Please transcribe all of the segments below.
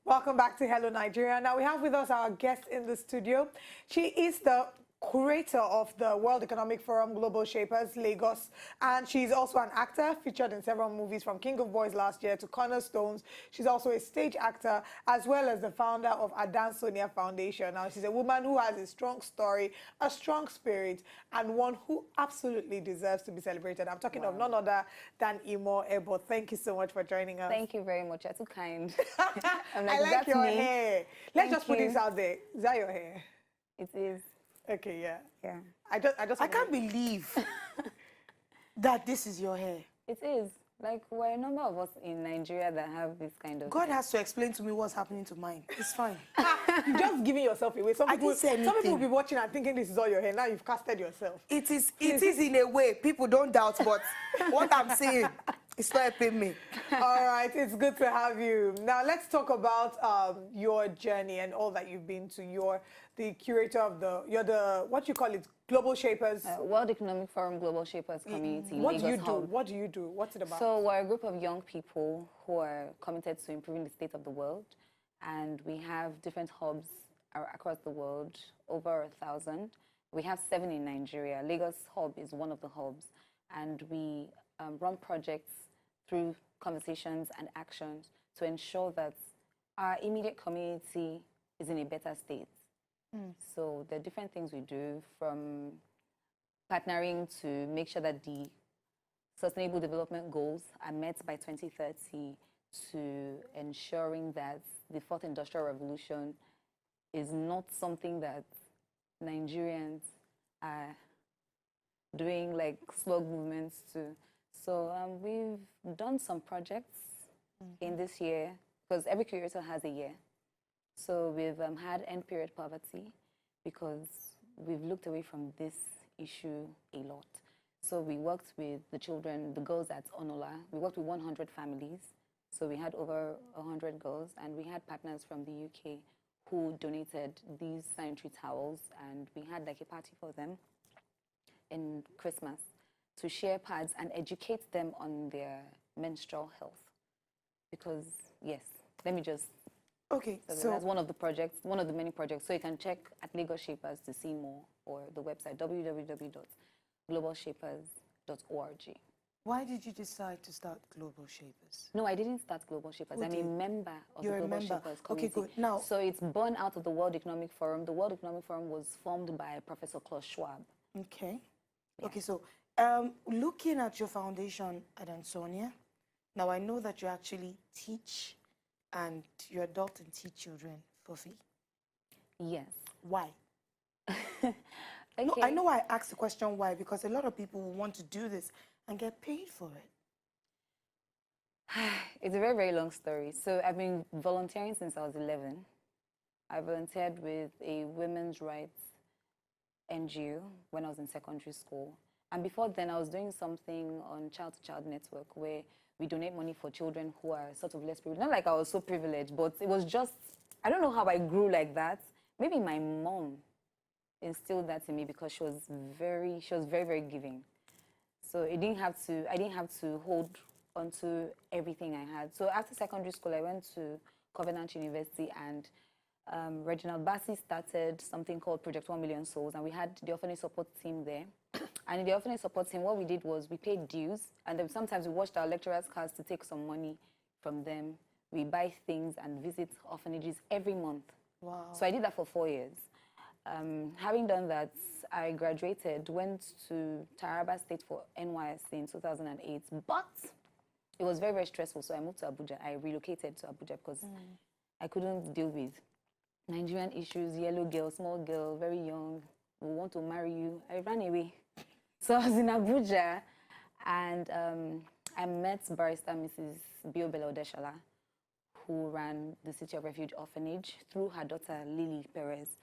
Welcome back to Hello Nigeria. Now we have with us our guest in the studio. She is the curator of the World Economic Forum Global Shapers Lagos, and she's also an actor featured in several movies from King of Boys last year to Cornerstones. She's also a stage actor as well as the founder of Adan Sonia Foundation. Now she's a woman who has a strong story, a strong spirit, and one who absolutely deserves to be celebrated. I'm talking of none other than Imoh Eboh. Thank you so much for joining us. Thank you very much. You're too kind. I'm like, I like your hair. Let's just put this out there. Is that your hair? It is. Okay, yeah. Yeah. I can't believe that this is your hair. It is. Like, we're a number of us in Nigeria that have this kind of... God has to explain to me what's happening to mine. It's fine. You're just giving yourself away. Some people will be watching and thinking this is all your hair. Now you've casted yourself. It is in a way. People don't doubt, but what I'm saying, it's not helping me. All right, it's good to have you. Now let's talk about your journey and all that you've been to. You're the curator of what you call it, Global Shapers. World Economic Forum Global Shapers Community. What do you do? What do you do? What's it about? So we're a group of young people who are committed to improving the state of the world, and we have different hubs across the world, over 1,000. We have 7 in Nigeria. Lagos hub is one of the hubs, and we run projects through conversations and actions to ensure that our immediate community is in a better state. So there are different things we do, from partnering to make sure that the Sustainable Development Goals are met by 2030, to ensuring that the Fourth Industrial Revolution is not something that Nigerians are doing like slug movements to. So we've done some projects in this year, because every curator has a year. So we've had end period poverty, because we've looked away from this issue a lot. So we worked with the children, the girls at Onola. We worked with 100 families. So we had over 100 girls, and we had partners from the UK who donated these sanitary towels, and we had like a party for them in Christmas to share pads and educate them on their menstrual health. Because, yes, let me just... Okay, so that's one of the projects, one of the many projects. So you can check at Lagos Shapers to see more, or the website www.globalshapers.org. Why did you decide to start Global Shapers? No, I didn't start Global Shapers. I'm a member of the Global Shapers community. Okay, good. Now, so it's born out of the World Economic Forum. The World Economic Forum was formed by Professor Klaus Schwab. Okay. Yeah. Okay, so looking at your foundation, Adan Sonia, now I know that you actually teach and you adopt and teach children for free. Yes. Why? Okay. No, I know I asked the question why, because a lot of people want to do this and get paid for it. It's a very, very long story. So I've been volunteering since I was 11. I volunteered with a women's rights NGO when I was in secondary school. And before then, I was doing something on Child to Child Network, where we donate money for children who are sort of less privileged. Not like I was so privileged, but it was just, I don't know how I grew like that. Maybe my mom instilled that in me, because she was very, very giving. So I didn't have to hold onto everything I had. So after secondary school, I went to Covenant University, and Reginald Bassi started something called Project 1 Million Souls, and we had the orphanage support team there. And in the orphanage support team, what we did was we paid dues, and then sometimes we watched our lecturers' cars to take some money from them. We buy things and visit orphanages every month. Wow. So I did that for 4 years. Having done that, I graduated, went to Taraba State for NYSC in 2008, but it was very, very stressful, so I moved to Abuja. I relocated to Abuja because I couldn't deal with Nigerian issues, yellow girl, small girl, very young, we want to marry you. I ran away. So I was in Abuja, and I met barrister Mrs. Biobela Odeshala, who ran the City of Refuge Orphanage through her daughter, Lily Perez.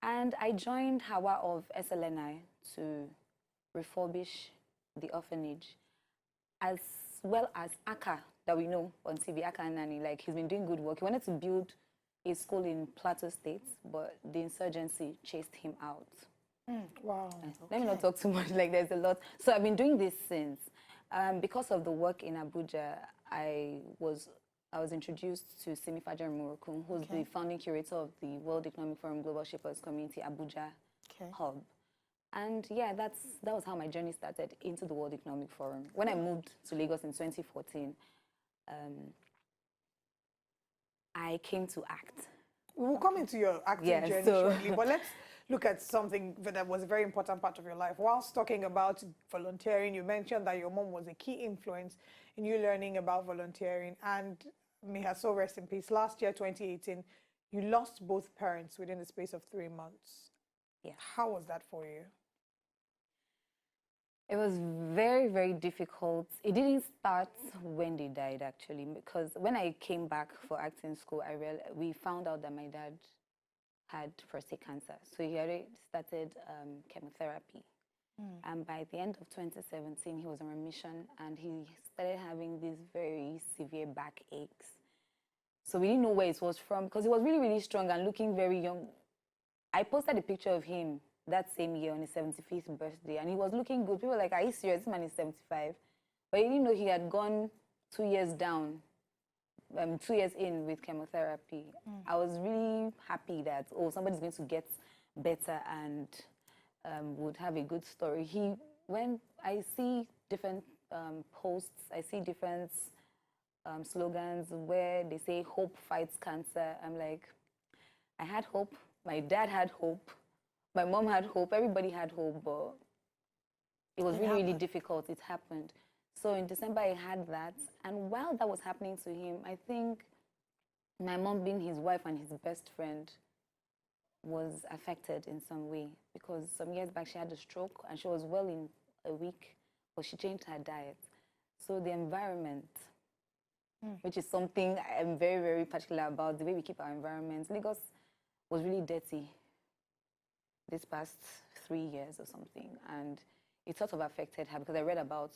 And I joined Hawa of SLNI to refurbish the orphanage, as well as Aka, that we know on TV, Aka Nani. Like, he's been doing good work. He wanted to build a school in Plateau State, but the insurgency chased him out. Wow. Let me not talk too much, like there's a lot. So I've been doing this since. Because of the work in Abuja, I was I was introduced to Simi Fajar Morocco, who's Okay. the founding curator of the World Economic Forum Global Shapers Community Abuja Okay. hub. And yeah, that was how my journey started into the World Economic Forum. When I moved to Lagos in 2014, I came to act. We will come into your acting Yeah, journey so- shortly, but let's look at something that was a very important part of your life. Whilst talking about volunteering, you mentioned that your mom was a key influence in you learning about volunteering. And may her soul rest in peace. Last year, 2018, you lost both parents within the space of 3 months. Yeah. How was that for you? It was very, very difficult. It didn't start when they died, actually, because when I came back for acting school, we found out that my dad had prostate cancer. So he already started chemotherapy. And by the end of 2017, he was in remission, and he started having these very severe back aches. So we didn't know where it was from, because he was really, really strong and looking very young. I posted a picture of him that same year on his 75th birthday, and he was looking good. People were like, are you serious? This man is 75. But he didn't know he had gone 2 years down, 2 years in with chemotherapy. I was really happy that, oh, somebody's going to get better and would have a good story. When I see different posts, I see different slogans where they say hope fights cancer. I'm like, I had hope. My dad had hope. My mom had hope. Everybody had hope, but it was really, really difficult. It happened. So in December, I had that. And while that was happening to him, I think my mom, being his wife and his best friend, was affected in some way, because some years back she had a stroke and she was well in a week, but she changed her diet. So the environment, which is something I'm very, very particular about, the way we keep our environment. Lagos was really dirty this past 3 years or something, and it sort of affected her, because I read about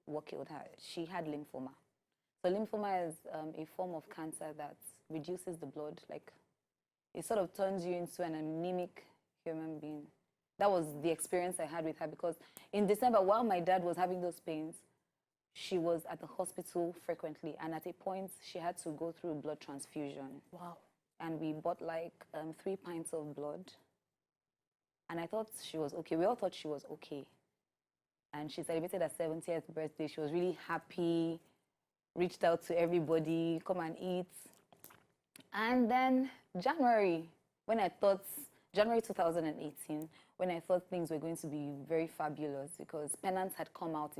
what killed her. She had lymphoma. So lymphoma is a form of cancer that reduces the blood, like it sort of turns you into an anemic human being. That was the experience I had with her, because in December, while my dad was having those pains, she was at the hospital frequently, and at a point she had to go through a blood transfusion. Wow. And we bought like 3 pints of blood. And I thought she was okay. We all thought she was okay. And she celebrated her 70th birthday. She was really happy, reached out to everybody, come and eat. And then January 2018, when I thought things were going to be very fabulous, because Penance had come out.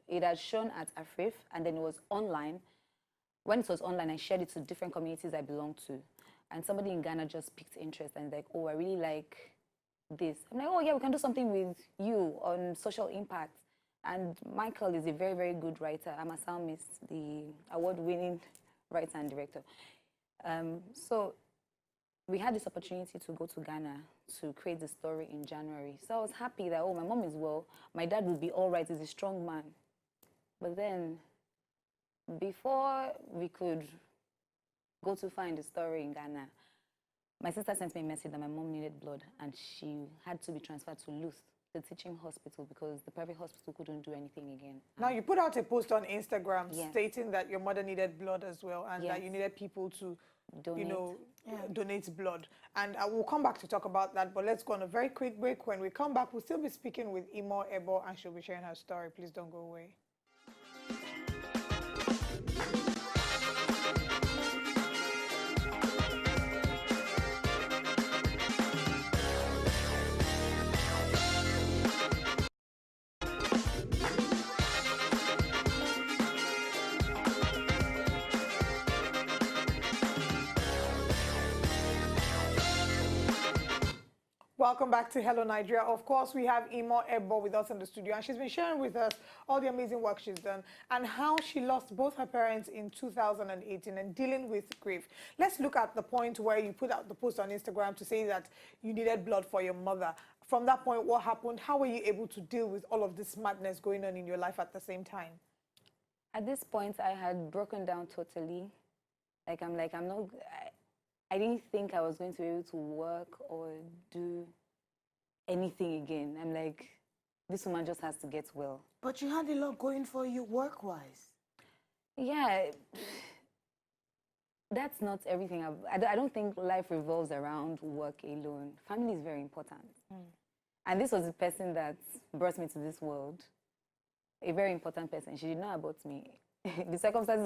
It had shown at AFRIF, and then it was online. When it was online, I shared it to different communities I belong to. And somebody in Ghana just picked interest and like, oh, I really like this. I'm like, oh yeah, we can do something with you on social impact. And Michael is a very, very good writer. I'm a psalmist, the award-winning writer and director. So we had this opportunity to go to Ghana to create the story in January. So I was happy that, oh, my mom is well. My dad will be all right. He's a strong man. But then, before we could go to find the story in Ghana, my sister sent me a message that my mom needed blood, and she had to be transferred to Luth, the teaching hospital, because the private hospital couldn't do anything again. Now, you put out a post on Instagram Yeah. stating that your mother needed blood as well, and that Yes. you needed people to, Donate. donate blood. And we'll come back to talk about that, but let's go on a very quick break. When we come back, we'll still be speaking with Imoh Eboh, and she'll be sharing her story. Please don't go away. Welcome back to Hello Nigeria. Of course, we have Imoh Eboh with us in the studio, and she's been sharing with us all the amazing work she's done and how she lost both her parents in 2018 and dealing with grief. Let's look at the point where you put out the post on Instagram to say that you needed blood for your mother. From that point, what happened? How were you able to deal with all of this madness going on in your life at the same time? At this point, I had broken down totally. I'm not, I didn't think I was going to be able to work or do anything again. I'm like, this woman just has to get well. But you had a lot going for you work-wise. Yeah, that's not everything. I don't think life revolves around work alone. Family is very important. And this was the person that brought me to this world, a very important person. She did not abort me. The circumstances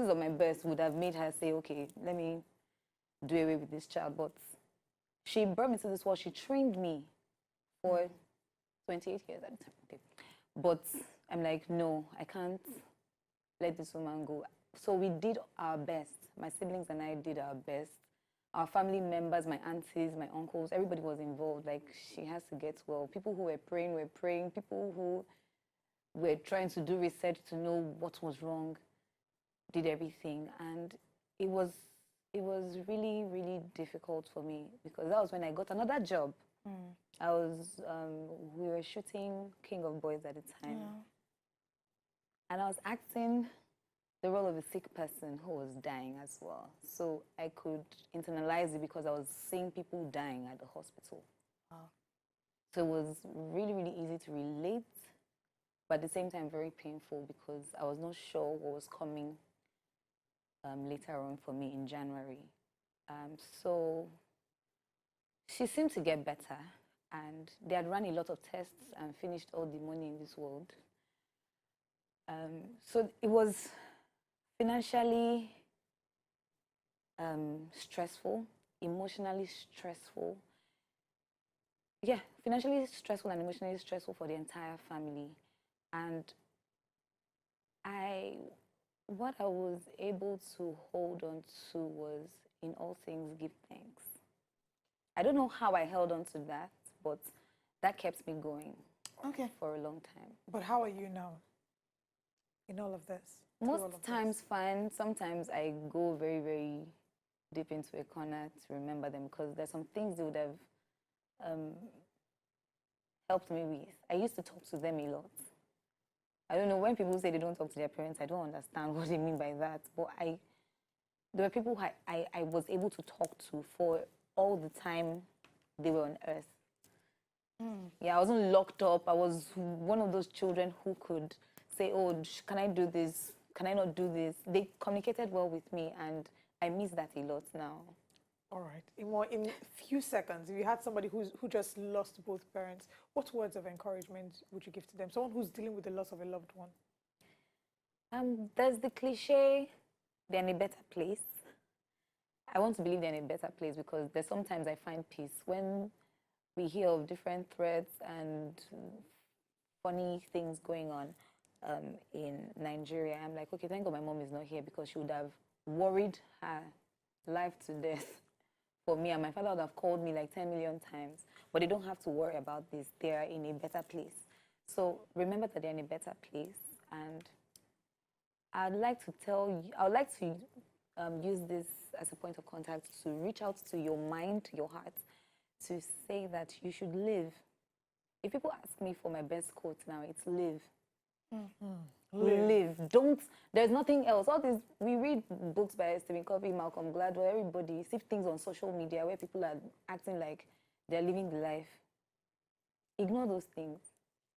of my birth would have made her say, okay, let me do away with this child. But she brought me to this world. She trained me for 28 years at the time. Okay. But I'm like, no, I can't let this woman go. So we did our best. My siblings and I did our best. Our family members, my aunties, my uncles, everybody was involved. Like, she has to get well. People who were praying. People who were trying to do research to know what was wrong did everything. And it was really, really difficult for me because that was when I got another job. We were shooting King of Boys at the time. And I was acting the role of a sick person who was dying as well. So I could internalize it because I was seeing people dying at the hospital. So it was really, really easy to relate, but at the same time very painful because I was not sure what was coming later on for me in January. So she seemed to get better, and they had run a lot of tests and finished all the money in this world. So it was financially stressful, emotionally stressful. Yeah, financially stressful and emotionally stressful for the entire family. And what I was able to hold on to was, in all things, give thanks. I don't know how I held on to that, but that kept me going for a long time. But how are you now in all of this? Most times fine. Sometimes I go very, very deep into a corner to remember them because there's some things they would have helped me with. I used to talk to them a lot. I don't know, when people say they don't talk to their parents, I don't understand what they mean by that. But there were people who I was able to talk to for all the time they were on earth. Yeah, I wasn't locked up. I was one of those children who could say, oh, can I do this? Can I not do this? They communicated well with me, and I miss that a lot now. All right. In a few seconds, if you had somebody who just lost both parents, what words of encouragement would you give to them? Someone who's dealing with the loss of a loved one. There's the cliche, they're in a better place. I want to believe they're in a better place because there's sometimes I find peace when we hear of different threats and funny things going on in Nigeria. I'm like, okay, thank God my mom is not here because she would have worried her life to death for me, and my father would have called me like 10 million times. But they don't have to worry about this. They are in a better place. So remember that they're in a better place. And I'd like to use this as a point of contact to reach out to your mind, your heart, to say that you should live. If people ask me for my best quote now, it's live. Live. Don't. There's nothing else. All this, we read books by Stephen Covey, Malcolm Gladwell, everybody. See things on social media where people are acting like they're living the life. Ignore those things.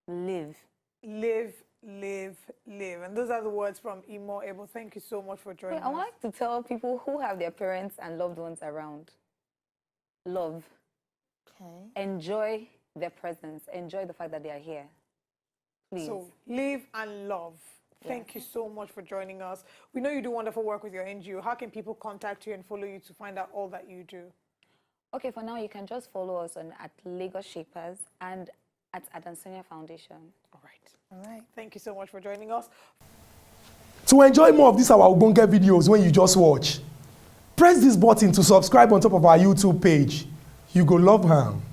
Live. Live, live, live. And those are the words from Imoh Eboh. Thank you so much for joining us. I want to tell people who have their parents and loved ones around, love. Enjoy their presence. Enjoy the fact that they are here. Please. So live and love. Thank you so much for joining us. We know you do wonderful work with your NGO. How can people contact you and follow you to find out all that you do? Okay, for now, you can just follow us at Lagos Shapers and at Adansonia Foundation. All right. Thank you so much for joining us. To enjoy more of these our Ogbonge videos when you just watch, press this button to subscribe on top of our YouTube page. You go love am.